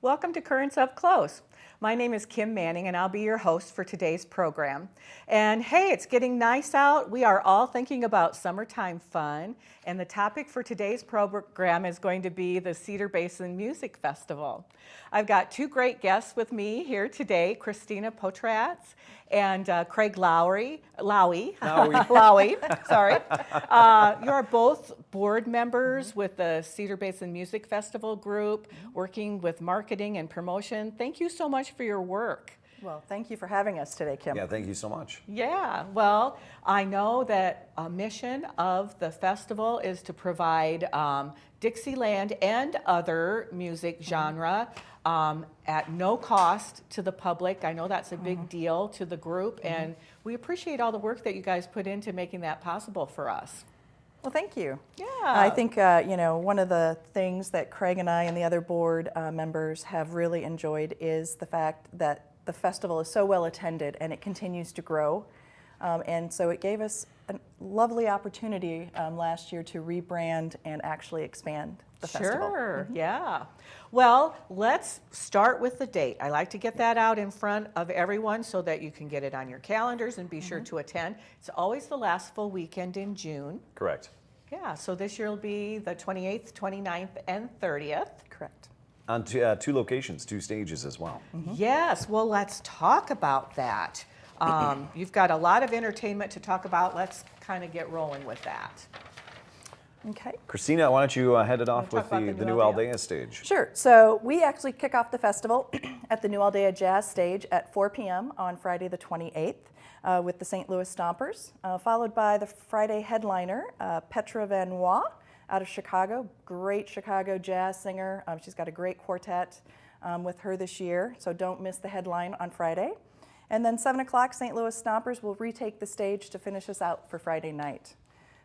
Welcome to Currents Up Close. My name is Kim Manning and I'll be your host for today's program. And hey, it's getting nice out. We are all thinking about summertime fun, and the topic for today's program is going to be the Cedar Basin Music Festival. I've got two great guests with me here today, Christina Potratz and Craig Lowy, sorry. You're both board members with the Cedar Basin Music Festival group, working with marketing and promotion. Thank you so much for your work. Well, thank you for having us today, Kim. Yeah, thank you so much. Yeah, well, I know that a mission of the festival is to provide Dixieland and other music genre at no cost to the public. I know that's a big deal to the group, and we appreciate all the work that you guys put into making that possible for us. Well, thank you. Yeah. I think, one of the things that Craig and I and the other board members have really enjoyed is the fact that the festival is so well attended and it continues to grow. And so it gave us a lovely opportunity last year to rebrand and actually expand the festival. Sure, yeah. Well, let's start with the date. I like to get that out in front of everyone so that you can get it on your calendars and be sure to attend. It's always the last full weekend in June. Correct. Yeah, so this year will be the 28th, 29th, and 30th. Correct. On two locations, two stages as well. Yes, well, let's talk about that. You've got a lot of entertainment to talk about. Let's kind of get rolling with that. Okay. Christina, why don't you head it off talk with about the the new new Aldea stage? Sure. So we actually kick off the festival at the New Aldea Jazz Stage at 4 p.m. on Friday the 28th with the St. Louis Stompers, followed by the Friday headliner, Petra Van Noy, out of Chicago, great Chicago jazz singer. She's got a great quartet with her this year, so don't miss the headline on Friday. And then 7 o'clock, St. Louis Stompers will retake the stage to finish us out for Friday night.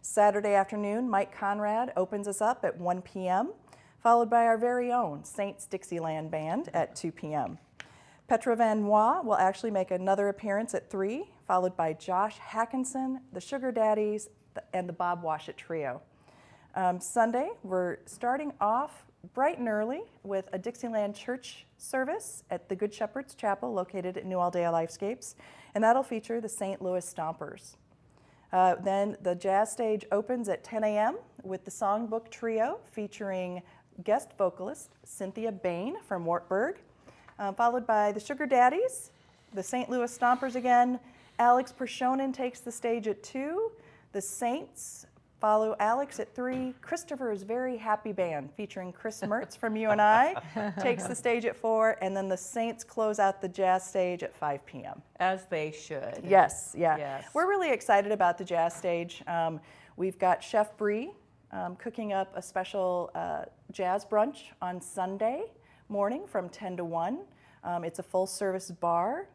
Saturday afternoon, Mike Conrad opens us up at 1 p.m., followed by our very own Saints Dixieland Band at 2 p.m. Petra Van Noy will actually make another appearance at 3, followed by Josh Hackinson, the Sugar Daddies, and the Bob Washut Trio. Sunday, we're starting off bright and early with a Dixieland church service at the Good Shepherd's Chapel located at New Aldea Lifescapes, and that'll feature the St. Louis Stompers. Then the jazz stage opens at 10 a.m. with the Songbook Trio featuring guest vocalist Cynthia Bain from Wartburg, followed by the Sugar Daddies, the St. Louis Stompers again. Alex Pershonen takes the stage at 2. The Saints follow Alex at 3. Christopher's Very Happy Band, featuring Chris Mertz from UNI, takes the stage at 4, and then the Saints close out the jazz stage at 5 p.m. As they should. Yes, yeah. Yes. We're really excited about the jazz stage. We've got Chef Bree cooking up a special jazz brunch on Sunday morning from 10 to 1. It's a full-service bar.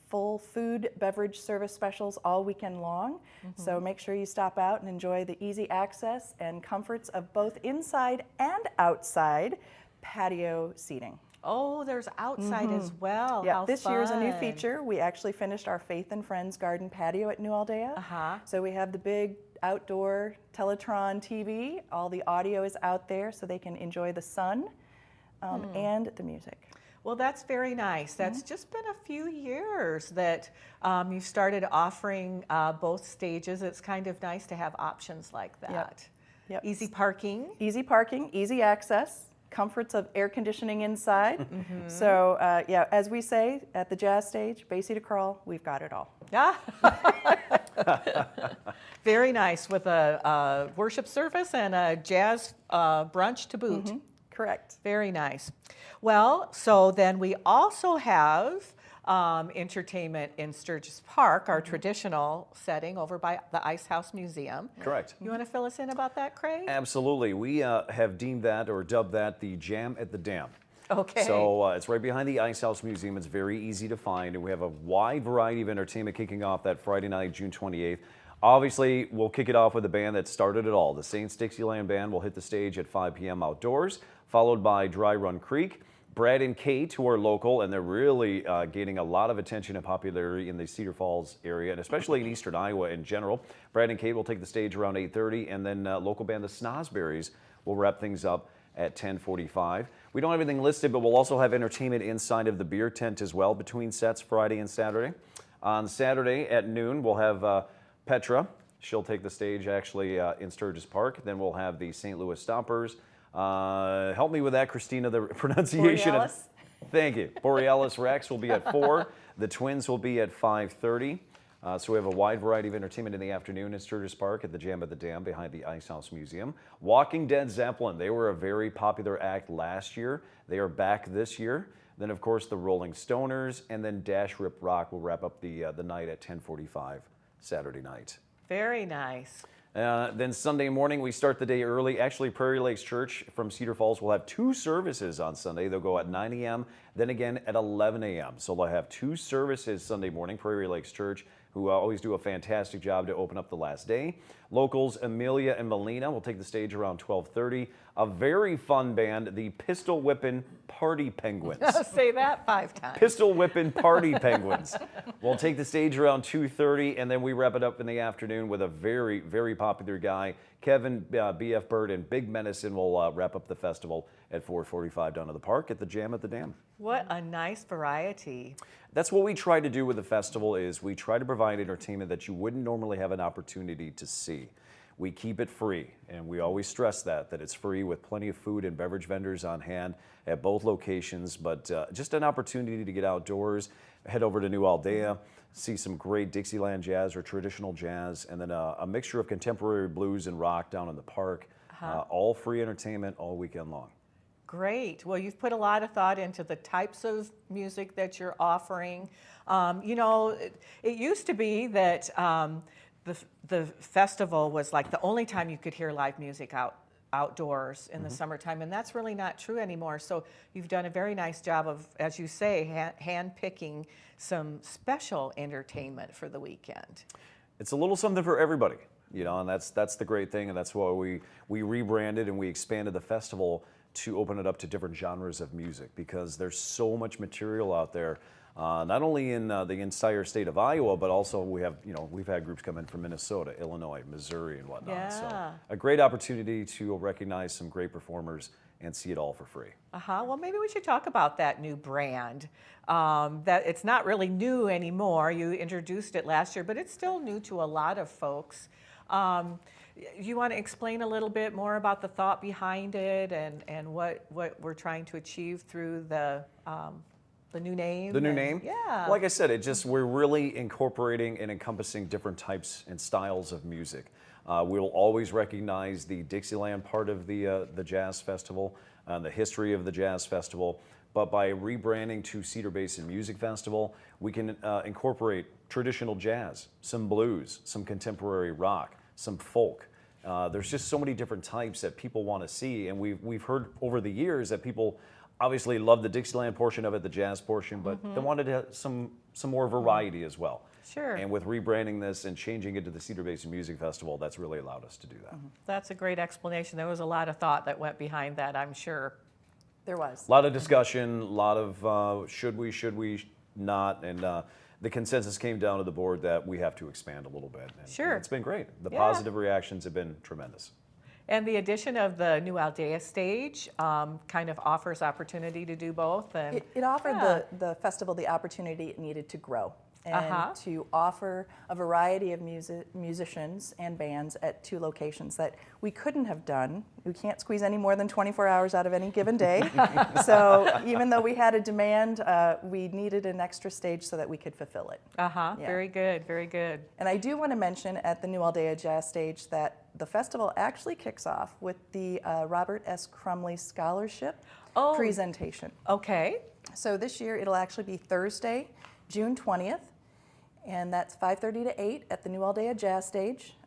Full food, beverage service specials all weekend long. So make sure you stop out and enjoy the easy access and comforts of both inside and outside patio seating. Oh, there's outside as well. Yeah, How this year's a new fun. feature. We actually finished our Faith and Friends garden patio at New Aldea. So we have the big outdoor Teletron TV. All the audio is out there so they can enjoy the sun and the music. Well, that's very nice. That's just been a few years that you started offering both stages. It's kind of nice to have options like that. Yep. Easy parking. Easy parking, easy access, comforts of air conditioning inside. So yeah, as we say at the jazz stage, Basie to crawl, we've got it all. Yeah. Very nice, with a worship service and a jazz brunch to boot. Correct. Very nice. Well, so then we also have entertainment in Sturgis Park, our traditional setting over by the Ice House Museum. Correct. You want to fill us in about that, Craig? Absolutely. We have deemed that or dubbed that the Jam at the Dam. Okay. So it's right behind the Ice House Museum. It's very easy to find, and we have a wide variety of entertainment kicking off that Friday night, June 28th. Obviously, we'll kick it off with the band that started it all. The Saints Dixieland Band will hit the stage at 5 p.m. outdoors, followed by Dry Run Creek. Brad and Kate, who are local, and they're really gaining a lot of attention and popularity in the Cedar Falls area, and especially in eastern Iowa in general. Brad and Kate will take the stage around 8:30, and then local band the Snosberries will wrap things up at 10:45. We don't have anything listed, but we'll also have entertainment inside of the beer tent as well between sets Friday and Saturday. On Saturday at noon, we'll have Petra. She'll take the stage actually in Sturgis Park. Then we'll have the St. Louis Stompers. Help me with that, Christina, the pronunciation. Borealis. Thank you. Borealis Rex will be at 4. The Twins will be at 5:30. So we have a wide variety of entertainment in the afternoon at Sturgis Park at the Jam at the Dam behind the Ice House Museum. Walking Dead Zeppelin, they were a very popular act last year. They are back this year. Then, of course, the Rolling Stoners, and then Dash Rip Rock will wrap up the night at 10:45 Saturday night. Very nice. Then Sunday morning, we start the day early. Actually, Prairie Lakes Church from Cedar Falls will have 2 services on Sunday. They'll go at 9 a.m., then again at 11 a.m. So they'll have 2 services Sunday morning, Prairie Lakes Church, who always do a fantastic job to open up the last day. Locals Amelia and Melina will take the stage around 12:30. A very fun band, the Pistol Whippin' Party Penguins. Say that 5 times. Pistol Whippin' Party Penguins. We'll take the stage around 2:30, and then we wrap it up in the afternoon with a very, very popular guy, Kevin B.F. Bird and Big Medicine will wrap up the festival at 4:45 down to the park at the Jam at the Dam. What a nice variety. That's what we try to do with the festival is we try to provide entertainment that you wouldn't normally have an opportunity to see. We keep it free, and we always stress that it's free with plenty of food and beverage vendors on hand at both locations, but just an opportunity to get outdoors, head over to New Aldea, see some great Dixieland jazz or traditional jazz, and then a mixture of contemporary blues and rock down in the park. All free entertainment all weekend long. Great. Well, you've put a lot of thought into the types of music that you're offering. You know, it used to be that the festival was like the only time you could hear live music outdoors in the summertime, and that's really not true anymore. So you've done a very nice job of, as you say, hand-picking some special entertainment for the weekend. It's a little something for everybody, you know, and that's the great thing, and that's why we rebranded and we expanded the festival to open it up to different genres of music, because there's so much material out there, not only in the entire state of Iowa, but also we've had groups come in from Minnesota, Illinois, Missouri, and whatnot. Yeah. So a great opportunity to recognize some great performers and see it all for free. Well, maybe we should talk about that new brand. That it's not really new anymore. You introduced it last year, but it's still new to a lot of folks. You want to explain a little bit more about the thought behind it and what we're trying to achieve through the new name? The new name? Yeah. Like I said, we're really incorporating and encompassing different types and styles of music. We'll always recognize the Dixieland part of the Jazz Festival, the history of the Jazz Festival, but by rebranding to Cedar Basin Music Festival, we can incorporate traditional jazz, some blues, some contemporary rock, some folk. There's just so many different types that people want to see, and we've heard over the years that people obviously love the Dixieland portion of it, the jazz portion, but they wanted some more variety as well. Sure. And with rebranding this and changing it to the Cedar Basin Music Festival, that's really allowed us to do that. That's a great explanation. There was a lot of thought that went behind that, I'm sure. There was. A lot of discussion, a lot of should we not, and the consensus came down to the board that we have to expand a little bit. And Sure. it's been great. The Yeah. positive reactions have been tremendous. And the addition of the new Aldea stage kind of offers opportunity to do both. And It offered yeah. the festival the opportunity it needed to grow and to offer a variety of musicians and bands at 2 locations that we couldn't have done. We can't squeeze any more than 24 hours out of any given day. So even though we had a demand, we needed an extra stage so that we could fulfill it. Yeah. Very good, very good. And I do want to mention at the New Aldea Jazz Stage that the festival actually kicks off with the Robert S. Crumley Scholarship presentation. Okay. So this year it'll actually be Thursday, June 20th, and that's 5:30 to 8 at the New Aldea Jazz Stage.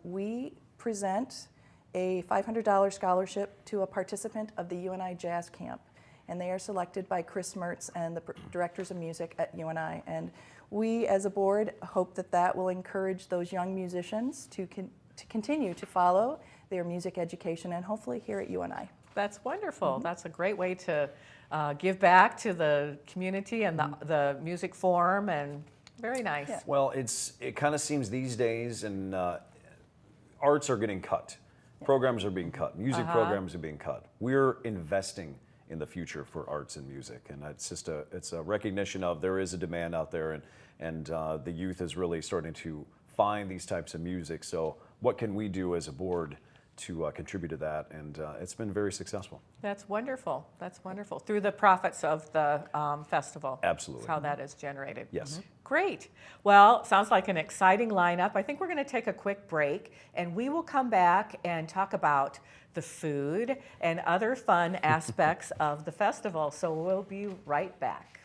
We present a $500 scholarship to a participant of the UNI Jazz Camp, and they are selected by Chris Mertz and the directors of music at UNI. And we, as a board, hope that that will encourage those young musicians to continue to follow their music education and hopefully here at UNI. That's wonderful. That's a great way to give back to the community and the music forum, and very nice. Yeah. Well, it kind of seems these days, and arts are getting cut. Programs are being cut. Music programs are being cut. We're investing in the future for arts and music, and it's a recognition of there is a demand out there, and the youth is really starting to find these types of music. So what can we do as a board to contribute to that? And it's been very successful. That's wonderful. That's wonderful. Through the profits of the festival. Absolutely. That's how that is generated. Yes. Great. Well, sounds like an exciting lineup. I think we're going to take a quick break, and we will come back and talk about the food and other fun aspects of the festival. So we'll be right back.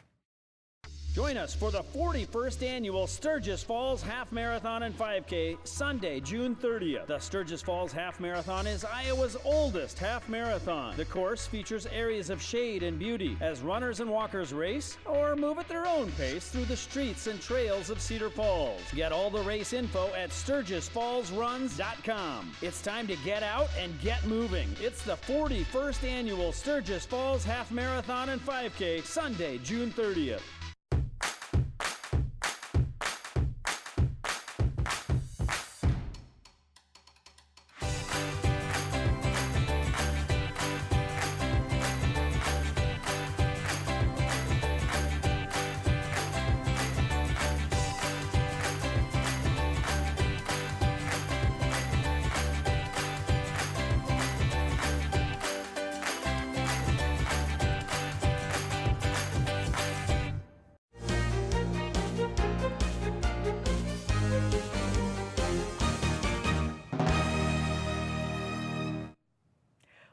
Join us for the 41st Annual Sturgis Falls Half Marathon and 5K, Sunday, June 30th. The Sturgis Falls Half Marathon is Iowa's oldest half marathon. The course features areas of shade and beauty as runners and walkers race or move at their own pace through the streets and trails of Cedar Falls. Get all the race info at SturgisFallsRuns.com. It's time to get out and get moving. It's the 41st Annual Sturgis Falls Half Marathon and 5K, Sunday, June 30th.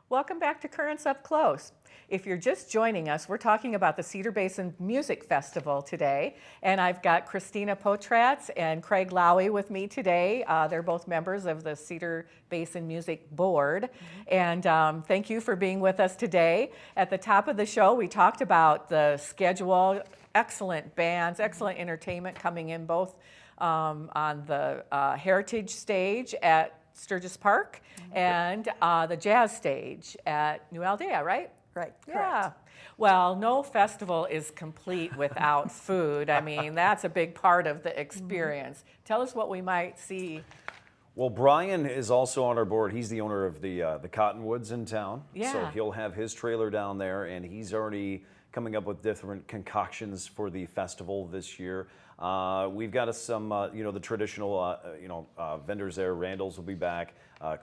Welcome back to Currents Up Close. If you're just joining us, we're talking about the Cedar Basin Music Festival today, and I've got Christina Potratz and Craig Lowy with me today. They're both members of the Cedar Basin Music Board, and thank you for being with us today. At the top of the show, we talked about the schedule, excellent bands, excellent entertainment coming in both on the Heritage stage at Sturgis Park and the jazz stage at New Aldea, right? Right, Yeah. correct. Well, no festival is complete without food. I mean, that's a big part of the experience. Tell us what we might see. Well, Brian is also on our board. He's the owner of the Cottonwoods in town. So Yeah. he'll have his trailer down there, and he's already coming up with different concoctions for the festival this year. We've got some, the traditional, vendors there. Randall's will be back.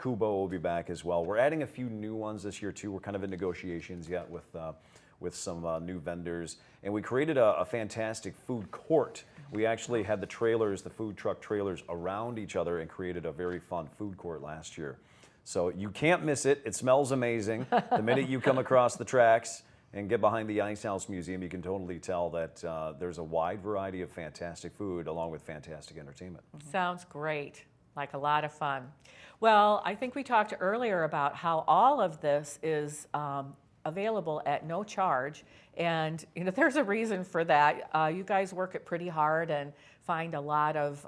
Kubo will be back as well. We're adding a few new ones this year too. We're kind of in negotiations yet with some new vendors, and we created a fantastic food court. We actually had the trailers, the food truck trailers, around each other, and created a very fun food court last year. So you can't miss it. It smells amazing. The minute you come across the tracks and get behind the Ice House Museum, you can totally tell that there's a wide variety of fantastic food along with fantastic entertainment. Sounds great, like a lot of fun. Well, I think we talked earlier about how all of this is available at no charge, and there's a reason for that. You guys work it pretty hard and find a lot of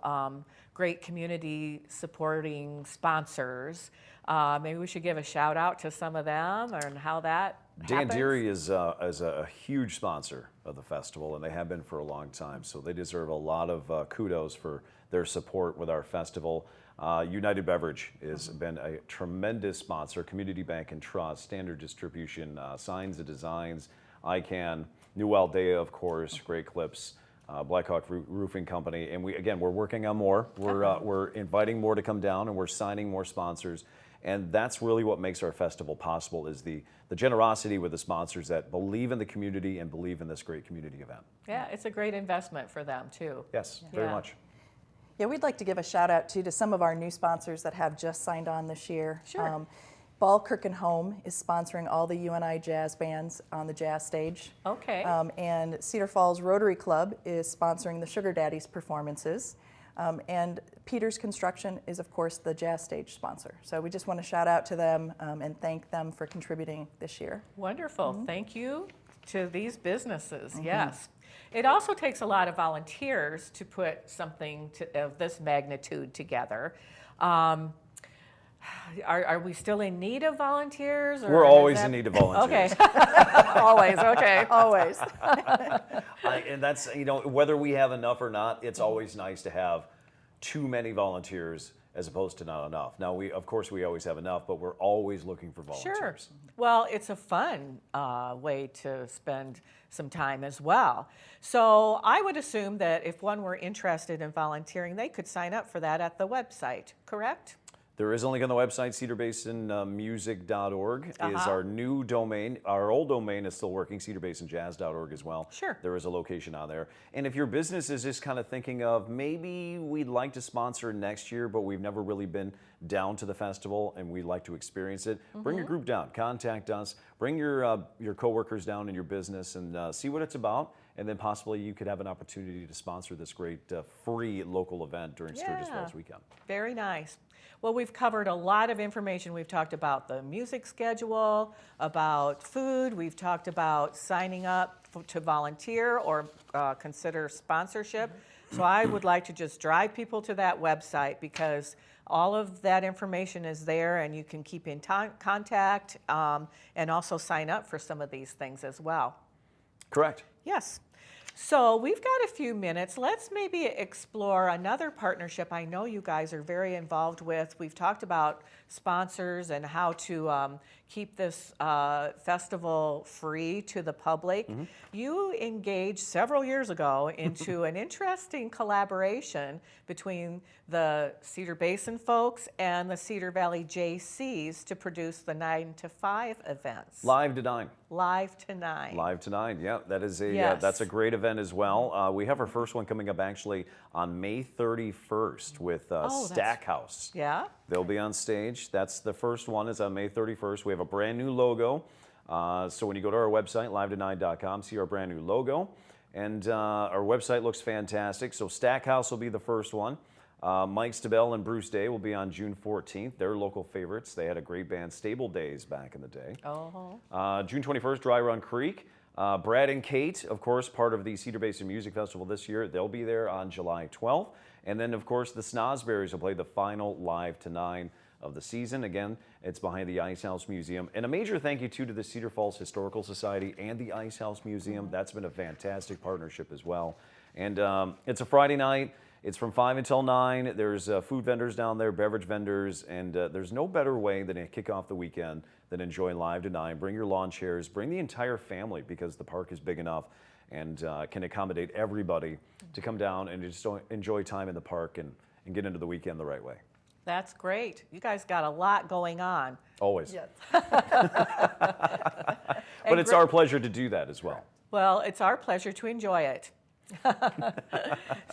great community supporting sponsors. Maybe we should give a shout out to some of them and how that Dan happens. Deary is a huge sponsor of the festival, and they have been for a long time, so they deserve a lot of kudos for their support with our festival. United Beverage has been a tremendous sponsor. Community Bank and Trust, Standard Distribution, Signs and Designs, ICANN, New Aldea, of course, Great Clips, Blackhawk Roofing Company, and we're working on more. We're inviting more to come down, and we're signing more sponsors. And that's really what makes our festival possible, is the generosity with the sponsors that believe in the community and believe in this great community event. Yeah, it's a great investment for them too. Yes, very Yeah. much. Yeah, we'd like to give a shout out too to some of our new sponsors that have just signed on this year. Sure. Ball Kirk and Home is sponsoring all the UNI jazz bands on the jazz stage. Okay. And Cedar Falls Rotary Club is sponsoring the Sugar Daddies performances. And Peters Construction is, of course, the jazz stage sponsor. So we just want to shout out to them and thank them for contributing this year. Wonderful. Thank you to these businesses. Yes. It also takes a lot of volunteers to put something of this magnitude together. Are we still in need of volunteers? We're always in need of volunteers. Okay. Always. Okay. Always. And that's, whether we have enough or not, it's always nice to have too many volunteers as opposed to not enough. Now, of course, we always have enough, but we're always looking for volunteers. Sure. Well, it's a fun way to spend some time as well. So I would assume that if one were interested in volunteering, they could sign up for that at the website, correct? There is a link on the website, cedarbasinmusic.org is our new domain. Our old domain is still working, cedarbasinjazz.org as well. Sure. There is a location on there. And if your business is just kind of thinking of maybe we'd like to sponsor next year, but we've never really been down to the festival and we'd like to experience it, bring your group down, contact us, bring your coworkers down in your business and see what it's about. And then possibly you could have an opportunity to sponsor this great free local event during Sturgis Falls weekend. Very nice. Well, we've covered a lot of information. We've talked about the music schedule, about food. We've talked about signing up to volunteer or consider sponsorship. So I would like to just drive people to that website because all of that information is there and you can keep in contact and also sign up for some of these things as well. Correct. Yes. So we've got a few minutes. Let's maybe explore another partnership I know you guys are very involved with. We've talked about sponsors and how to keep this festival free to the public. You engaged several years ago into an interesting collaboration between the Cedar Basin folks and the Cedar Valley JCs to produce the 9 to 5 events. Live to 9. Live to 9. Live to 9, yeah, that is Yes. that's a great event as well. We have our first one coming up actually on May 31st with Stackhouse. Yeah. They'll be on stage. That's the first one is on May 31st. We have a brand new logo. So when you go to our website, live9.com, see our brand new logo. And our website looks fantastic. So Stackhouse will be the first one. Mike Stabell and Bruce Day will be on June 14th. They're local favorites. They had a great band, Stable Days, back in the day. June 21st, Dry Run Creek. Brad and Kate, of course, part of the Cedar Basin Music Festival this year. They'll be there on July 12th. And then, of course, the Snosberries will play the final Live to 9 of the season. Again, it's behind the Ice House Museum. And a major thank you, too, to the Cedar Falls Historical Society and the Ice House Museum. That's been a fantastic partnership as well. And it's a Friday night. It's from 5 until 9. There's food vendors down there, beverage vendors, and there's no better way than to kick off the weekend than enjoy Live to 9. Bring your lawn chairs, bring the entire family because the park is big enough and can accommodate everybody to come down and just enjoy time in the park and get into the weekend the right way. That's great. You guys got a lot going on. Always. Yes. But it's our pleasure to do that as well. Well, it's our pleasure to enjoy it.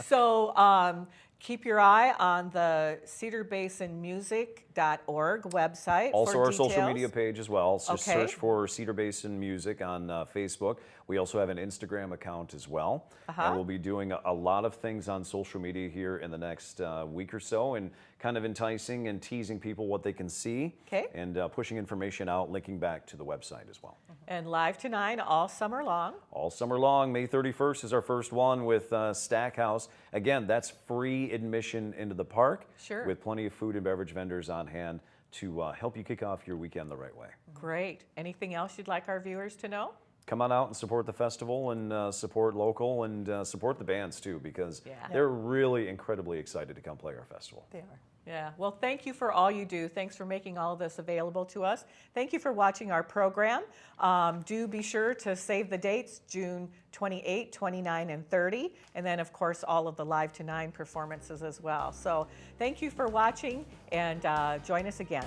So keep your eye on the cedarbasinmusic.org website. Also for our details. social media page as well. So Okay. search for Cedar Basin Music on Facebook. We also have an Instagram account as well. And we'll be doing a lot of things on social media here in the next week or so and kind of enticing and teasing people what they can see. Okay. And pushing information out, linking back to the website as well. And Live to 9 all summer long. All summer long. May 31st is our first one with Stackhouse. Again, that's free admission into the park. Sure. With plenty of food and beverage vendors on hand to help you kick off your weekend the right way. Great. Anything else you'd like our viewers to know? Come on out and support the festival and support local and support the bands too because they're really incredibly excited to come play our festival. They are. Yeah, well, thank you for all you do. Thanks for making all of this available to us. Thank you for watching our program. Do be sure to save the dates, June 28, 29, and 30, and then, of course, all of the Live to 9 performances as well. So thank you for watching, and join us again.